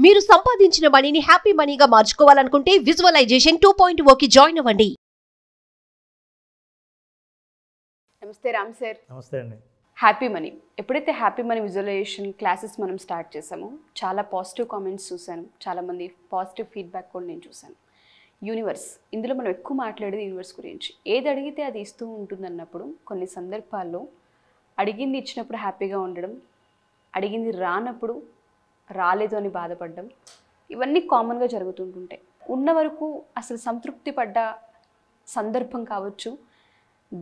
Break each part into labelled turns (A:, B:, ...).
A: మీరు సంపాదించిన మనీని హ్యాపీ మనీగా మార్చుకోవాలనుకుంటే విజువలైజేషన్ 2.0కి జాయిన్ అవ్వండి.
B: నమస్తే రామ్ సార్.
C: నమస్తే అండి.
B: హ్యాపీ మనీ, ఎప్పుడైతే హ్యాపీ మనీ విజువలైజేషన్ క్లాసెస్ మనం స్టార్ట్ చేసామో చాలా పాజిటివ్ కామెంట్స్ చూశాను, చాలామంది పాజిటివ్ ఫీడ్బ్యాక్ కూడా నేను చూశాను. యూనివర్స్, ఇందులో మనం ఎక్కువ మాట్లాడేది యూనివర్స్ గురించి. ఏది అడిగితే అది ఇస్తూ ఉంటుందన్నప్పుడు కొన్ని సందర్భాల్లో అడిగింది ఇచ్చినప్పుడు హ్యాపీగా ఉండడం, అడిగింది రానప్పుడు రాలేదు అని బాధపడడం, ఇవన్నీ కామన్గా జరుగుతుంటుంటాయి. ఉన్న వరకు అసలు సంతృప్తి పడ్డ సందర్భం కావచ్చు,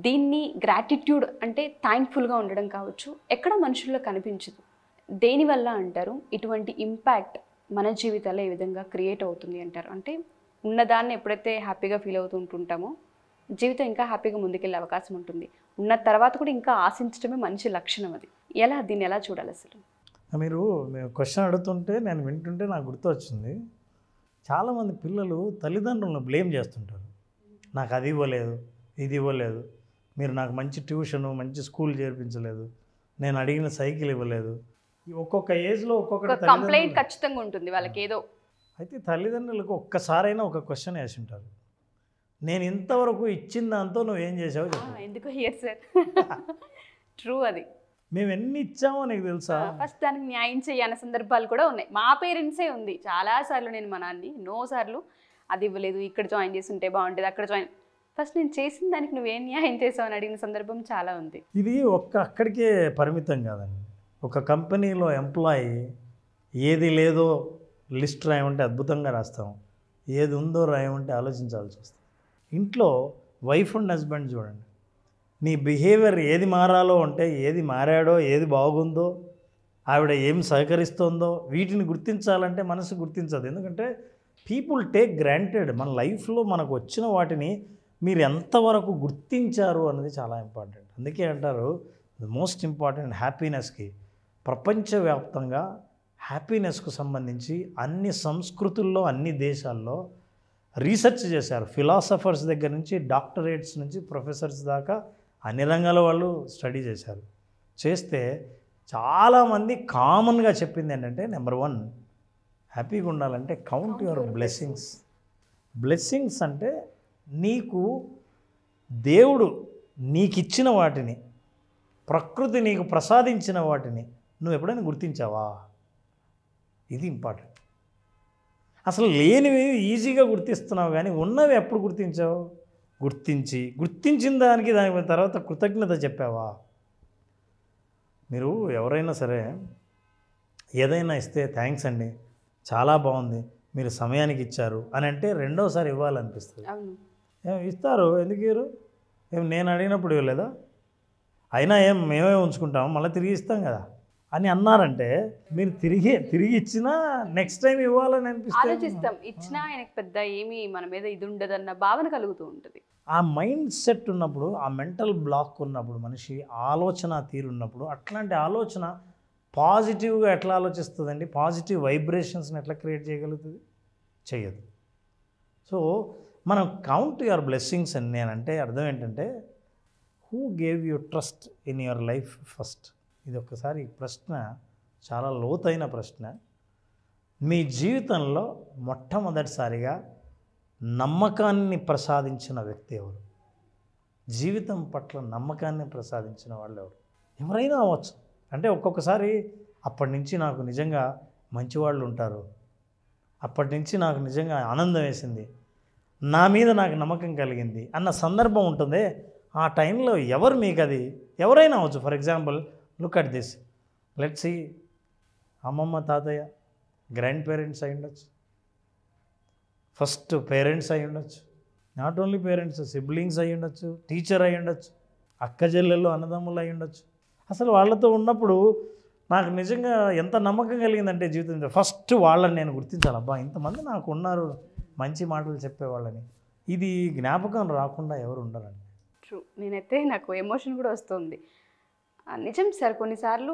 B: దీన్ని గ్రాటిట్యూడ్ అంటే థ్యాంక్ఫుల్గా ఉండడం కావచ్చు, ఎక్కడ మనుషుల్లో కనిపించదు. దేనివల్ల అంటారు ఇటువంటి ఇంపాక్ట్ మన జీవితాల్లో ఏ విధంగా క్రియేట్ అవుతుంది అంటారు? అంటే ఉన్నదాన్ని ఎప్పుడైతే హ్యాపీగా ఫీల్ అవుతుంటుంటామో జీవితం ఇంకా హ్యాపీగా ముందుకెళ్ళే అవకాశం ఉంటుంది. ఉన్న తర్వాత కూడా ఇంకా ఆశించడమే మంచి లక్షణం. అది దీన్ని ఎలా చూడాలి అసలు?
C: మీరు క్వశ్చన్ అడుగుతుంటే నేను వింటుంటే నాకు గుర్తొచ్చింది, చాలామంది పిల్లలు తల్లిదండ్రులను బ్లేమ్ చేస్తుంటారు. నాకు అది ఇవ్వలేదు, ఇది ఇవ్వలేదు, మీరు నాకు మంచి ట్యూషను మంచి స్కూల్ చేర్పించలేదు, నేను అడిగిన సైకిల్ ఇవ్వలేదు. ఒక్కొక్క ఏజ్లో ఒక్కొక్క
B: కంప్లైంట్ ఖచ్చితంగా ఉంటుంది వాళ్ళకి ఏదో.
C: అయితే తల్లిదండ్రులకు ఒక్కసారైనా ఒక క్వశ్చన్ వేసి ఉంటారు, నేను ఇంతవరకు ఇచ్చిన దాంతో నువ్వేం చేసావు చెప్పు.
B: ఎందుకో ఇయర్ సార్ ట్రూ. అది
C: మేము ఎన్ని ఇచ్చామో నీకు తెలుసా?
B: ఫస్ట్ దానికి న్యాయం చేయని సందర్భాలు కూడా ఉన్నాయి. మా పేరెంట్సే ఉంది చాలాసార్లు. నేను మా నాన్ని ఎన్నోసార్లు అది ఇవ్వలేదు, ఇక్కడ జాయిన్ చేసి ఉంటే బాగుంటుంది, అక్కడ జాయిన్. ఫస్ట్ నేను చేసిన దానికి నువ్వేం న్యాయం చేసావు అని అడిగిన సందర్భం చాలా ఉంది.
C: ఇది అక్కడికే పరిమితం కాదండి. ఒక కంపెనీలో ఎంప్లాయీ ఏది లేదో లిస్ట్ రాయమంటే అద్భుతంగా రాస్తాం, ఏది ఉందో రాయమంటే ఆలోచించాల్సి వస్తుంది. ఇంట్లో వైఫ్ అండ్ హస్బెండ్ చూడండి, నీ బిహేవియర్ ఏది మారాలో అంటే ఏది మారాడో, ఏది బాగుందో, ఆవిడ ఏం సహకరిస్తుందో వీటిని గుర్తించాలంటే మనసు గుర్తించదు. ఎందుకంటే పీపుల్ టేక్ గ్రాంటెడ్. మన లైఫ్లో మనకు వచ్చిన వాటిని మీరు ఎంతవరకు గుర్తించారు అన్నది చాలా ఇంపార్టెంట్. అందుకే అంటారు ద మోస్ట్ ఇంపార్టెంట్ హ్యాపీనెస్కి, ప్రపంచవ్యాప్తంగా హ్యాపీనెస్కు సంబంధించి అన్ని సంస్కృతుల్లో అన్ని దేశాల్లో రీసెర్చ్ చేశారు. ఫిలాసఫర్స్ దగ్గర నుంచి డాక్టరేట్స్ నుంచి ప్రొఫెసర్స్ దాకా అన్ని రంగాల వాళ్ళు స్టడీ చేశారు. చేస్తే చాలామంది కామన్గా చెప్పింది ఏంటంటే, నెంబర్ 1, హ్యాపీగా ఉండాలంటే కౌంట్ యువర్ బ్లెస్సింగ్స్. బ్లెస్సింగ్స్ అంటే నీకు దేవుడు నీకు ఇచ్చిన వాటిని, ప్రకృతి నీకు ప్రసాదించిన వాటిని నువ్వు ఎప్పుడైనా గుర్తించావా? ఇది ఇంపార్టెంట్. అసలు లేనివి ఈజీగా గుర్తిస్తున్నావు, కానీ ఉన్నవి ఎప్పుడు గుర్తించావు? గుర్తించిన దానికి దాని తర్వాత కృతజ్ఞత చెప్పావా? మీరు ఎవరైనా సరే ఏదైనా ఇస్తే థ్యాంక్స్ అండి, చాలా బాగుంది, మీరు సమయానికి ఇచ్చారు అని అంటే రెండోసారి ఇవ్వాలనిపిస్తుంది. ఇస్తారు, ఎందుకు ఇవ్వరు? నేను అడిగినప్పుడు ఇవ్వలేదా? అయినా మేమే ఉంచుకుంటాము, మళ్ళీ తిరిగి ఇస్తాం కదా అని అన్నారంటే మీరు తిరిగి ఇచ్చినా నెక్స్ట్ టైం ఇవ్వాలని
B: ఆలోచిస్తాం. ఇచ్చినా ఆయనకు పెద్ద ఏమీ మన మీద ఇది ఉండదన్న భావన కలుగుతూ ఉంటుంది.
C: ఆ మైండ్ సెట్ ఉన్నప్పుడు, ఆ మెంటల్ బ్లాక్ ఉన్నప్పుడు, మనిషి ఆలోచన తీరున్నప్పుడు, అట్లాంటి ఆలోచన పాజిటివ్గా ఎట్లా ఆలోచిస్తుందండి? పాజిటివ్ వైబ్రేషన్స్ని ఎట్లా క్రియేట్ చేయగలుగుతుంది? చేయదు. సో మనం కౌంట్ యువర్ బ్లెస్సింగ్స్ అని నేనంటే అర్థం ఏంటంటే, who gave you trust in your life first. ఇది ఒక్కసారి ఈ ప్రశ్న చాలా లోతైన ప్రశ్న. మీ జీవితంలో మొట్టమొదటిసారిగా నమ్మకాన్ని ప్రసాదించిన వ్యక్తి ఎవరు? జీవితం పట్ల నమ్మకాన్ని ప్రసాదించిన వాళ్ళు ఎవరు? ఎవరైనా అవ్వచ్చు. అంటే ఒక్కొక్కసారి అప్పటి నుంచి నాకు నిజంగా మంచివాళ్ళు ఉంటారు, అప్పటి నుంచి నాకు నిజంగా ఆనందం వేసింది, నా మీద నాకు నమ్మకం కలిగింది అన్న సందర్భం ఉంటుంది. ఆ టైంలో ఎవరు మీకు అది ఎవరైనా అవ్వచ్చు. For example look at this, let's see, అమ్మమ్మ, తాతయ్య, గ్రాండ్ పేరెంట్స్ అయి ఉండొచ్చు, ఫస్ట్ పేరెంట్స్ అయి ఉండొచ్చు, నాట్ ఓన్లీ పేరెంట్స్, సిబ్లింగ్స్ అయి ఉండొచ్చు, టీచర్ అయి ఉండొచ్చు, అక్క చెల్లెళ్ళు, అన్నదమ్ములు అయి ఉండొచ్చు. అసలు వాళ్ళతో ఉన్నప్పుడు నాకు నిజంగా ఎంత నమ్మకం కలిగిందంటే జీవితంలో ఫస్ట్ వాళ్ళని నేను గుర్తించాలి. అబ్బా, ఇంతమంది నాకు ఉన్నారు మంచి మాటలు చెప్పేవాళ్ళని. ఇది జ్ఞాపకం రాకుండా ఎవరు ఉండరండి.
B: ట్రూ. నేనైతే నాకు ఎమోషన్ కూడా వస్తుంది. నిజం సార్, కొన్నిసార్లు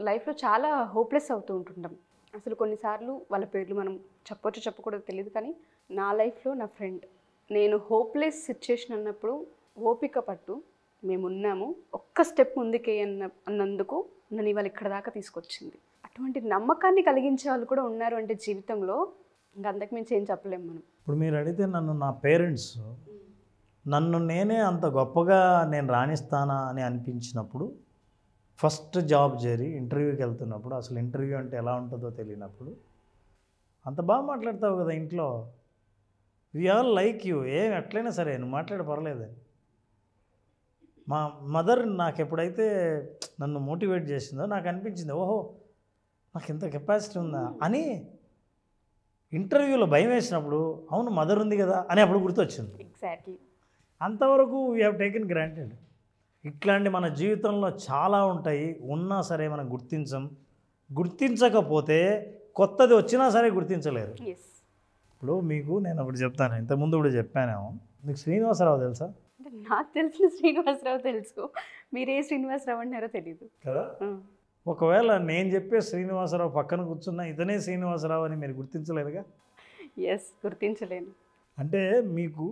B: లైఫ్లో చాలా హోప్లెస్ అవుతూ ఉంటుంటాం. అసలు కొన్నిసార్లు వాళ్ళ పేర్లు మనం చెప్పకూడదు తెలియదు, కానీ నా లైఫ్లో నా ఫ్రెండ్, నేను హోప్లెస్ సిచ్యుయేషన్ అన్నప్పుడు ఓపిక పట్టు మేమున్నాము, ఒక్క స్టెప్ ముందుకే అన్నందుకు నన్ను ఇవాళ ఇక్కడ దాకా తీసుకొచ్చింది. అటువంటి నమ్మకాన్ని కలిగించే వాళ్ళు కూడా ఉన్నారు అంటే జీవితంలో ఇంకా అంతకు మించి ఏం చెప్పలేము మనం.
C: ఇప్పుడు మీరు అడిగితే నన్ను నా పేరెంట్స్ నన్ను నేనే అంత గొప్పగా నేను రాణిస్తానా అని అనిపించినప్పుడు, ఫస్ట్ జాబ్ చేరి ఇంటర్వ్యూకి వెళ్తున్నప్పుడు, అసలు ఇంటర్వ్యూ అంటే ఎలా ఉంటుందో తెలియనప్పుడు, అంత బాగా మాట్లాడతావు కదా ఇంట్లో, వి ఆల్ లైక్ యూ, ఏం ఎట్లయినా సరే నువ్వు మాట్లాడ పర్లేదని. మా మదర్ నాకు ఎప్పుడైతే నన్ను మోటివేట్ చేసిందో నాకు అనిపించింది, ఓహో నాకు ఇంత కెపాసిటీ ఉందా అని. ఇంటర్వ్యూలో భయం వేసినప్పుడు అవును మదర్ ఉంది కదా అని అప్పుడు గుర్తొచ్చింది.
B: ఎగ్జాక్ట్లీ.
C: అంతవరకు వీ హ్యావ్ టేకెన్ గ్రాంటెడ్. ఇట్లాంటి మన జీవితంలో చాలా ఉంటాయి, ఉన్నా సరే మనం గుర్తించకపోతే కొత్తది వచ్చినా సరే గుర్తించలేరు.
B: ఎస్.
C: ఇప్పుడు మీకు నేను ఒకటి చెప్తాను, ఇంతకుముందు కూడా చెప్పానేమో, మీకు శ్రీనివాసరావు తెలుసా?
B: అంటే నాకు తెలిసిన శ్రీనివాసరావు తెలుసు, మీరే శ్రీనివాసరావు అంటారో తెలీదు
C: కదా. ఒకవేళ నేను చెప్పే శ్రీనివాసరావు పక్కన కూర్చున్నా ఇతనే శ్రీనివాసరావు అని మీరు గుర్తించలేరుగా.
B: ఎస్, గుర్తించలేను. అంటే
C: మీకు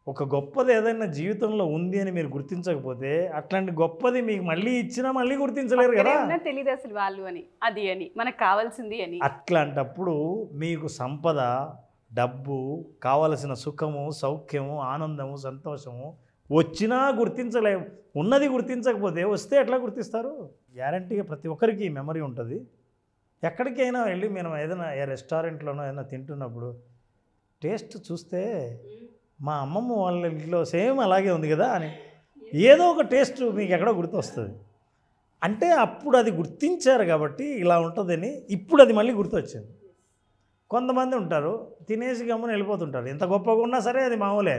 C: ఒక గొప్పది ఏదైనా జీవితంలో ఉంది అని మీరు గుర్తించకపోతే అట్లాంటి గొప్పది మీకు మళ్ళీ ఇచ్చినా మళ్ళీ గుర్తించలేరు కదా.
B: తెలియదు అసలు వాళ్ళు అని, అది అని, మనకు కావాల్సింది అని.
C: అట్లాంటప్పుడు మీకు సంపద, డబ్బు, కావలసిన సుఖము, సౌఖ్యము, ఆనందము, సంతోషము వచ్చినా గుర్తించలేము. ఉన్నది గుర్తించకపోతే వస్తే ఎట్లా గుర్తిస్తారు? గ్యారంటీగా ప్రతి ఒక్కరికి మెమరీ ఉంటుంది. ఎక్కడికైనా వెళ్ళి మనం ఏదైనా రెస్టారెంట్లోనో ఏదైనా తింటున్నప్పుడు టేస్ట్ చూస్తే మా అమ్మమ్మ వాళ్ళ ఇంట్లో సేమ్ అలాగే ఉంది కదా అని ఏదో ఒక టేస్ట్ మీకు ఎక్కడో గుర్తొస్తుంది. అంటే అప్పుడు అది గుర్తించారు కాబట్టి ఇలా ఉంటుందని ఇప్పుడు అది మళ్ళీ గుర్తొచ్చింది. కొంతమంది ఉంటారు తినేసి గమ్మున వెళ్ళిపోతుంటారు, ఎంత గొప్పగా ఉన్నా సరే అది మామూలే.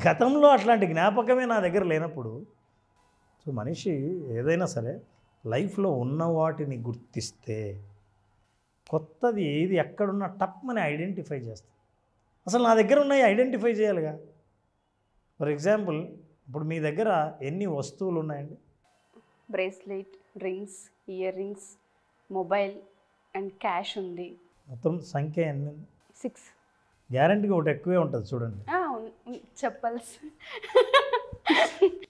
C: గతంలో అట్లాంటి జ్ఞాపకమే నా దగ్గర లేనప్పుడు, సో మనిషి ఏదైనా సరే లైఫ్లో ఉన్న వాటిని గుర్తిస్తే కొత్తది ఏది ఎక్కడున్నా టప్మని ఐడెంటిఫై చేస్తాం. అసలు నా దగ్గర ఉన్నాయి ఐడెంటిఫై చేయాలిగా. ఫర్ ఎగ్జాంపుల్ ఇప్పుడు మీ దగ్గర ఎన్ని వస్తువులు ఉన్నాయండి?
B: Bracelet, rings, ear rings, mobile and cash ఉంది.
C: మొత్తం సంఖ్య ఎన్ని?
B: 6.
C: గ్యారంటీగా ఒకటి ఎక్కువే ఉంటుంది చూడండి.
B: చెప్పల్స్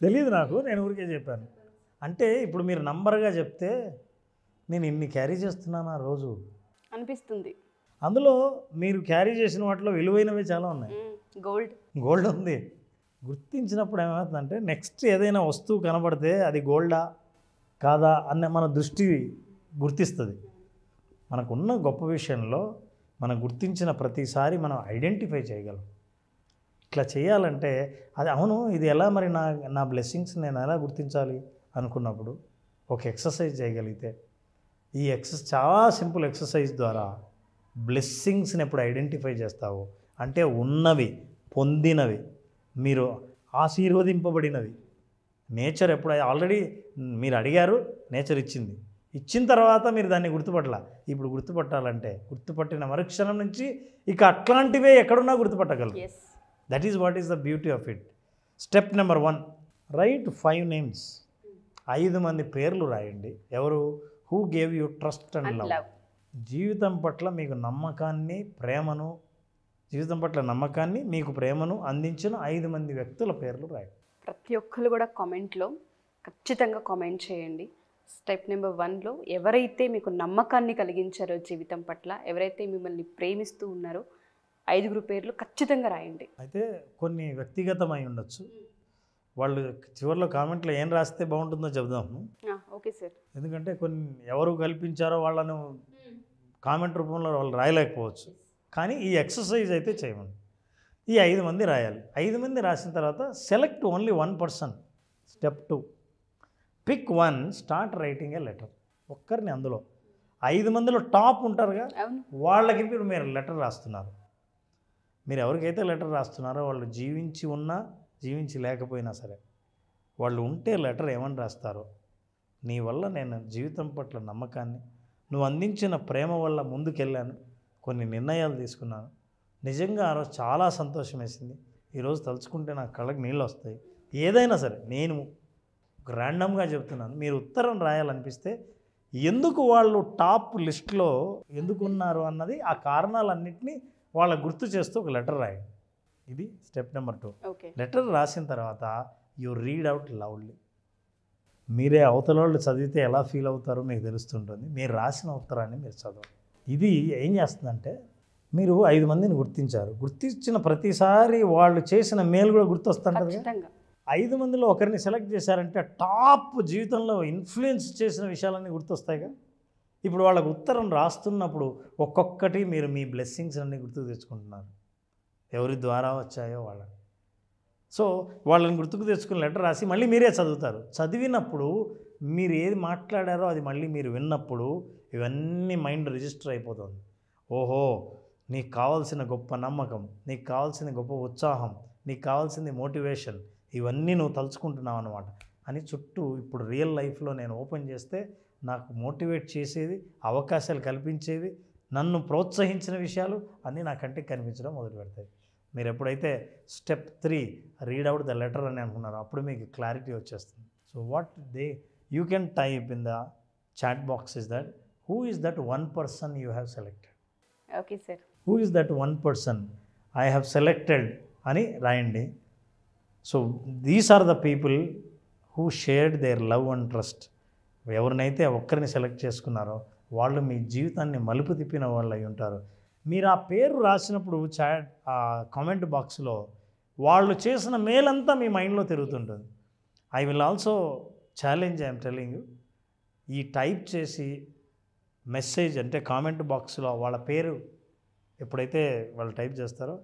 C: తెలియదు నాకు, నేను ఊరికే చెప్పాను. అంటే ఇప్పుడు మీరు నంబర్గా చెప్తే నేను ఇన్ని క్యారీ చేస్తున్నాను ఆ రోజు
B: అనిపిస్తుంది.
C: అందులో మీరు క్యారీ చేసిన వాటిలో విలువైనవి చాలా ఉన్నాయి. గోల్డ్ ఉంది. గుర్తించినప్పుడు ఏమవుతుందంటే నెక్స్ట్ ఏదైనా వస్తువు కనబడితే అది గోల్డా కాదా అన్న మన దృష్టి గుర్తిస్తుంది. మనకున్న గొప్ప విషయంలో మనం గుర్తించిన ప్రతిసారి మనం ఐడెంటిఫై చేయగలం. ఇట్లా చేయాలంటే అది అవును ఇది ఎలా మరి నా బ్లెస్సింగ్స్ నేను ఎలా గుర్తించాలి అనుకున్నప్పుడు ఒక ఎక్సర్సైజ్ చేయగలిగితే, ఈ చాలా సింపుల్ ఎక్సర్సైజ్ ద్వారా బ్లెస్సింగ్స్ని ఎప్పుడు ఐడెంటిఫై చేస్తావో, అంటే ఉన్నవి, పొందినవి, మీరు ఆశీర్వదింపబడినవి, నేచర్ ఎప్పుడు ఆల్రెడీ మీరు అడిగారు, నేచర్ ఇచ్చిన తర్వాత మీరు దాన్ని గుర్తుపట్టాల. ఇప్పుడు గుర్తుపట్టాలంటే గుర్తుపట్టిన మరుక్షణం నుంచి ఇక అట్లాంటివే ఎక్కడున్నా గుర్తుపట్టగలరు. That is what is the beauty of it. Step number 1, write 5 names. 5 మంది పేర్లు రాయండి. ఎవరు? Who gave you trust and love. జీవితం పట్ల మీకు నమ్మకాన్ని మీకు ప్రేమను అందించిన 5 మంది వ్యక్తుల పేర్లు రాయండి.
B: ప్రతి ఒక్కరు కూడా కామెంట్లో ఖచ్చితంగా కామెంట్ చేయండి. స్టెప్ నెంబర్ 1లో ఎవరైతే మీకు నమ్మకాన్ని కలిగించారో జీవితం పట్ల, ఎవరైతే మిమ్మల్ని ప్రేమిస్తూ ఉన్నారో 5 పేర్లు ఖచ్చితంగా రాయండి.
C: అయితే కొన్ని వ్యక్తిగతమై ఉండొచ్చు, వాళ్ళు చివరిలో కామెంట్లో ఏం రాస్తే బాగుంటుందో చెప్దాము.
B: Okay sir.
C: ఎందుకంటే కొన్ని ఎవరు కల్పించారో వాళ్ళను కామెంట్ రూపంలో వాళ్ళు రాయలేకపోవచ్చు. కానీ ఈ ఎక్సర్సైజ్ అయితే చేయమండి. ఈ 5 మంది రాయాలి. 5 మంది రాసిన తర్వాత select only 1 person. Step 2, pick 1, start writing a letter. ఒక్కరిని అందులో 5 మందిలో టాప్ ఉంటారుగా, వాళ్ళకి మీరు లెటర్ రాస్తున్నారు. మీరు ఎవరికైతే లెటర్ రాస్తున్నారో వాళ్ళు జీవించి ఉన్నా జీవించి లేకపోయినా సరే, వాళ్ళు ఉంటే లెటర్ ఏమని రాస్తారో, నీ వల్ల నేను జీవితం పట్ల నమ్మకాన్ని, నువ్వు అందించిన ప్రేమ వల్ల ముందుకెళ్ళాను, కొన్ని నిర్ణయాలు తీసుకున్నాను, నిజంగా ఆ రోజు చాలా సంతోషం వేసింది, ఈరోజు తలుచుకుంటే నాకు కళ్ళకి నీళ్ళు వస్తాయి. ఏదైనా సరే నేను ర్యాండమ్గా చెప్తున్నాను, మీరు ఉత్తరం రాయాలనిపిస్తే ఎందుకు వాళ్ళు టాప్ లిస్ట్లో ఎందుకు ఉన్నారు అన్నది, ఆ కారణాలన్నింటినీ వాళ్ళకు గుర్తు చేస్తూ ఒక లెటర్ రాయండి. ఇది స్టెప్ నెంబర్ 2. లెటర్ రాసిన తర్వాత యూ రీడ్ అవుట్ లౌడ్లీ. మీరే అవతల వాళ్ళు చదివితే ఎలా ఫీల్ అవుతారో మీకు తెలుస్తుంటుంది. మీరు రాసిన ఉత్తరాన్ని మీరు చదవండి. ఇది ఏం చేస్తుందంటే మీరు 5 మందిని గుర్తించారు, గుర్తించిన ప్రతిసారి వాళ్ళు చేసిన మేలు కూడా గుర్తొస్తుంటుంది కదా. 5 మందిలో ఒకరిని సెలెక్ట్ చేశారంటే టాప్ జీవితంలో ఇన్ఫ్లుయెన్స్ చేసిన విషయాలన్నీ గుర్తొస్తాయిగా. ఇప్పుడు వాళ్ళకు ఉత్తరం రాస్తున్నప్పుడు ఒక్కొక్కటి మీరు మీ బ్లెస్సింగ్స్ అన్నీ గుర్తుకు తెచ్చుకుంటున్నారు, ఎవరి ద్వారా వచ్చాయో వాళ్ళని. సో వాళ్ళని గుర్తుకు తెచ్చుకుని లెటర్ రాసి మళ్ళీ మీరే చదువుతారు. చదివినప్పుడు మీరు ఏది మాట్లాడారో అది మళ్ళీ మీరు విన్నప్పుడు ఇవన్నీ మైండ్ రిజిస్టర్ అయిపోతుంది. ఓహో, నీకు కావాల్సిన గొప్ప నమ్మకం, నీకు కావాల్సిన గొప్ప ఉత్సాహం, నీకు కావాల్సింది మోటివేషన్, ఇవన్నీ నువ్వు తలుచుకుంటున్నావు అన్నమాట అని చుట్టూ ఇప్పుడు రియల్ లైఫ్లో నేను ఓపెన్ చేస్తే నాకు మోటివేట్ చేసేది, అవకాశాలు కల్పించేవి, నన్ను ప్రోత్సహించిన విషయాలు అన్నీ నా కంటికి కనిపించడం మొదలు పెడతాయి. మీరు ఎప్పుడైతే step 3 read out the letter అని అనుకున్నారో అప్పుడు మీకు క్లారిటీ వచ్చేస్తుంది. So what you can type in the chat box is that who is that one person you have selected.
B: Okay sir.
C: Who is that one person I have selected అని రాయండి. So these are the people who shared their love and trust. ఎవరినైతే ఒక్కరిని select చేసుకున్నారో వాళ్ళు మీ జీవితాన్ని మలుపు తిప్పిన వాళ్ళు అయి ఉంటారు. మీరు ఆ పేరు రాసినప్పుడు ఆ కామెంట్ బాక్స్లో వాళ్ళు చేసిన మేలంతా మీ మైండ్లో తిరుగుతుంటుంది. I will also challenge, I'm telling you, ఈ టైప్ చేసి మెసేజ్ అంటే కామెంట్ బాక్స్లో వాళ్ళ పేరు ఎప్పుడైతే వాళ్ళు టైప్ చేస్తారో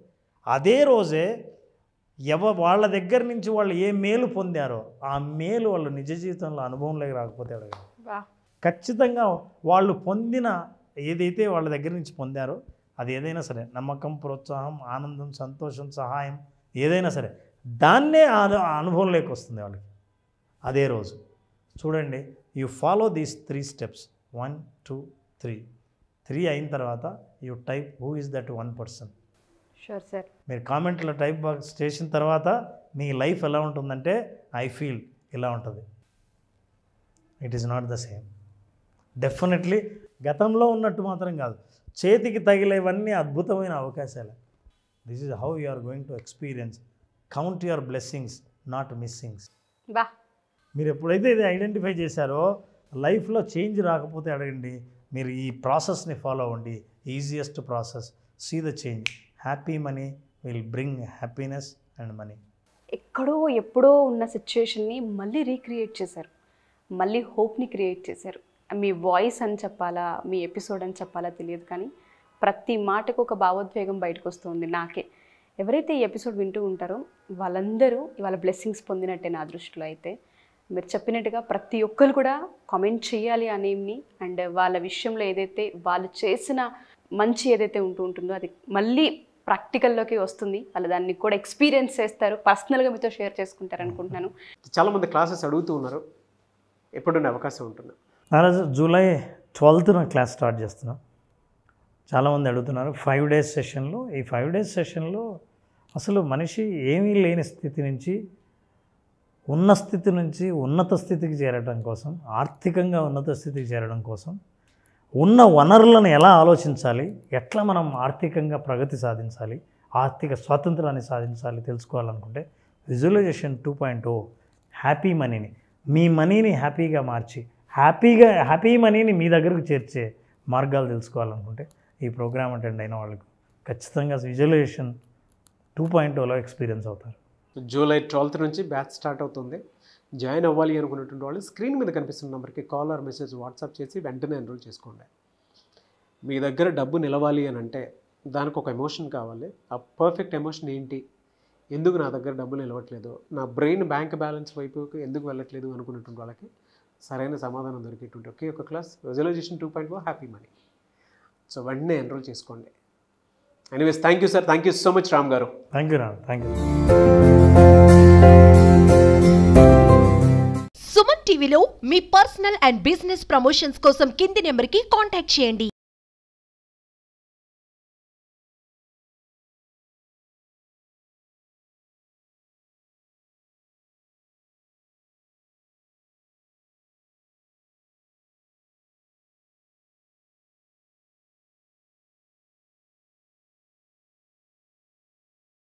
C: అదే రోజే వాళ్ళ దగ్గర నుంచి వాళ్ళు ఏ మేలు పొందారో ఆ మేలు వాళ్ళు నిజ జీవితంలో అనుభవంలోకి రాకపోతే అడగండి. ఖచ్చితంగా వాళ్ళు పొందిన ఏదైతే వాళ్ళ దగ్గర నుంచి పొందారో అది ఏదైనా సరే, నమ్మకం, ప్రోత్సాహం, ఆనందం, సంతోషం, సహాయం, ఏదైనా సరే దాన్నే అనుభవంలోకి వస్తుంది వాళ్ళకి అదే రోజు. చూడండి, యూ ఫాలో దీస్ 3 steps 1 2 3 అయిన తర్వాత you type who is that one person.
B: Sure sir.
C: మీరు కామెంట్లో టైప్ బాక్స్ చేసిన తర్వాత మీ లైఫ్ ఎలా ఉంటుందంటే ఐ ఫీల్ ఇలా ఉంటుంది. It is not the same. Definitely గతంలో ఉన్నట్టు మాత్రం కాదు, చేతికి తగిలేవన్నీ అద్భుతమైన అవకాశాలు. This is how you are going to experience. Count your blessings, not missings. మీరు ఎప్పుడైతే ఇది ఐడెంటిఫై చేశారో లైఫ్లో చేంజ్ రాకపోతే అడగండి, మీరు ఈ ప్రాసెస్ని ఫాలో అవ్వండి. Easiest process, see the change. Happy money will bring happiness and money.
B: ఎక్కడో ఎప్పుడో ఉన్న సిచ్యుయేషన్ని మళ్ళీ రీక్రియేట్ చేశారు, మళ్ళీ హోప్ని క్రియేట్ చేశారు. మీ వాయిస్ అని చెప్పాలా, మీ ఎపిసోడ్ అని చెప్పాలా తెలియదు, కానీ ప్రతి మాటకు ఒక భావోద్వేగం బయటకు వస్తుంది నాకే. ఎవరైతే ఈ ఎపిసోడ్ వింటూ ఉంటారో వాళ్ళందరూ ఇవాళ బ్లెస్సింగ్స్ పొందినట్టే నా దృష్టిలో. అయితే మీరు చెప్పినట్టుగా ప్రతి ఒక్కరు కూడా కామెంట్ చేయాలి అనేమి, అండ్ వాళ్ళ విషయంలో ఏదైతే వాళ్ళు చేసిన మంచి ఏదైతే ఉంటుందో అది మళ్ళీ ప్రాక్టికల్లోకి వస్తుంది. వాళ్ళు దాన్ని కూడా ఎక్స్పీరియన్స్ చేస్తారు, పర్సనల్గా మీతో షేర్ చేసుకుంటారు అనుకుంటున్నాను.
D: చాలామంది క్లాసెస్ అడుగుతూ ఉన్నారు, ఎప్పుడున్న అవకాశం ఉంటుందా?
C: జూలై 12th క్లాస్ స్టార్ట్ చేస్తున్నాం. చాలామంది అడుగుతున్నారు 5 days సెషన్లో. ఈ 5 days సెషన్లో అసలు మనిషి ఏమీ లేని స్థితి నుంచి ఉన్న స్థితి నుంచి ఉన్నత స్థితికి చేరడం కోసం, ఆర్థికంగా ఉన్నత స్థితికి చేరడం కోసం ఉన్న వనరులను ఎలా ఆలోచించాలి, ఎట్లా మనం ఆర్థికంగా ప్రగతి సాధించాలి, ఆర్థిక స్వాతంత్రాన్ని సాధించాలి తెలుసుకోవాలనుకుంటే విజువలైజేషన్ 2.0 హ్యాపీ మనీని, మీ మనీని హ్యాపీగా మార్చి హ్యాపీ మనీని మీ దగ్గరకు చేర్చే మార్గాలు తెలుసుకోవాలనుకుంటే ఈ ప్రోగ్రామ్ అటెండ్ అయిన వాళ్ళకు ఖచ్చితంగా విజువలైజేషన్ 2.0లో ఎక్స్పీరియన్స్ అవుతారు.
D: జూలై 12th నుంచి బ్యాచ్ స్టార్ట్ అవుతుంది. జాయిన్ అవ్వాలి అనుకున్నటువంటి వాళ్ళు స్క్రీన్ మీద కనిపిస్తున్న నెంబర్కి కాల్ ఆర్ మెసేజ్ వాట్సాప్ చేసి వెంటనే ఎన్రోల్ చేసుకోండి. మీ దగ్గర డబ్బు నిలవాలి అని అంటే దానికి ఒక ఎమోషన్ కావాలి. ఆ పర్ఫెక్ట్ ఎమోషన్ ఏంటి, ఎందుకు నా దగ్గర డబ్బులు నిలవట్లేదు, నా బ్రెయిన్ బ్యాంక్ బ్యాలెన్స్ వైపుకి ఎందుకు వెళ్ళట్లేదు అనుకున్నటువంటి వాళ్ళకి సరైన సమాధానం దొరికేటువంటి ఒకే ఒక class visualization 2.0 happy money. So వెంటనే ఎన్రోల్ చేసుకోండి. Anyways thank you sir, thank you so much Ram గారు.
C: Thank you Ram, thank you.
A: Suman టీవీలో మీ పర్సనల్ అండ్ బిజినెస్ ప్రమోషన్స్ కోసం కింది నెంబర్కి కాంటాక్ట్ చేయండి.